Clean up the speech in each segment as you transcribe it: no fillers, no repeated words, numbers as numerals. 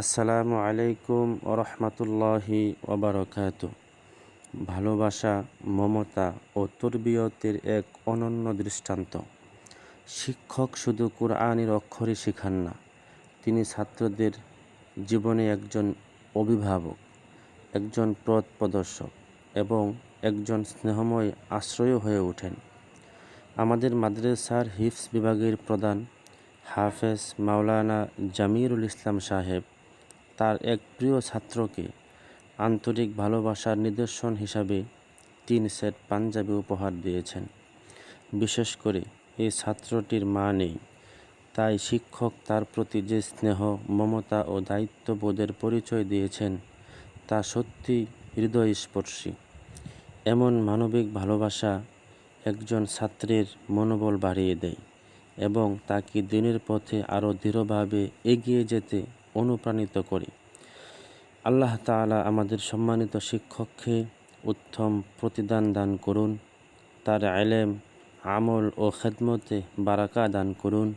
আসসালামু আলাইকুম ওরহমতুল্লাহি ওবারকাতুহ। ভালোবাসা, মমতা ও তরবিয়তের এক অনন্য দৃষ্টান্ত। শিক্ষক শুধু কুরআনের অক্ষরই শেখান না, তিনি ছাত্রদের জীবনে একজন অভিভাবক, একজন পথ প্রদর্শক এবং একজন স্নেহময় আশ্রয় হয়ে ওঠেন। আমাদের মাদ্রাসার হিফজ বিভাগের প্রধান হাফেজ মাওলানা জামিরুল ইসলাম সাহেব তার এক প্রিয় ছাত্রকে আন্তরিক ভালোবাসার নিদর্শন হিসাবে 3 সেট পাঞ্জাবি উপহার দিয়েছেন। বিশেষ করে এই ছাত্রটির মা নেই, তাই শিক্ষক তার প্রতি যে স্নেহ, মমতা ও দায়িত্ববোধের পরিচয় দিয়েছেন তা সত্যি হৃদয়স্পর্শী। এমন মানবিক ভালোবাসা একজন ছাত্রের মনোবল বাড়িয়ে দেয় এবং তাকে দিনের পথে আরও দৃঢ়ভাবে এগিয়ে যেতে অনুপ্রাণিত করে। আল্লাহ তাআলা আমাদের সম্মানিত শিক্ষককে উত্তম প্রতিদান দান করুন, তার ইলম, আমল ও খেদমতে বারাকা দান করুন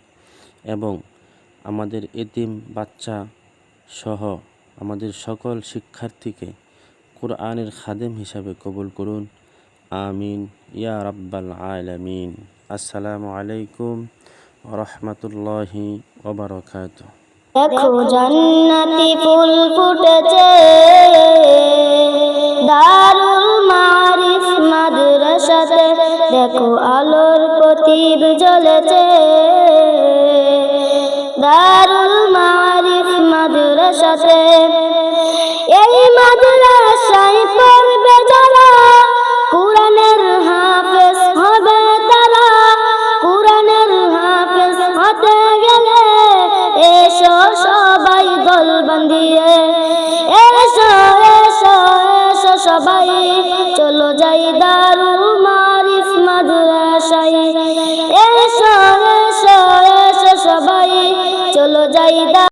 এবং আমাদের এতিম বাচ্চা সহ আমাদের সকল শিক্ষার্থীকে কুরআনের খাদেম হিসাবে কবুল করুন। আমিন ইয়া রাব্বাল আলামিন। আসসালামু আলাইকুম ওয়া রাহমাতুল্লাহি ওয়া বারাকাতুহু। দেখো জান্নাতি ফুল ফুটেছে দারুল মারিফ মাদ্রাসাতে, দেখো আলোর প্রদীপ জ্বলেছে দারুল মারিফ মাদ্রাসাতে। এই মাদ্রাসায় পড়বে যারা কুরআনের হাফেজ হবে তারা, কুরআনের হাফেজ হতে গেলে এসো সবাই দল বাঁধিয়ে, এসো এসো এসো সবাই চলো যাই দারুল মারিফ মাদ্রাসায়। এসো এসো এসো সবাই চলো যাই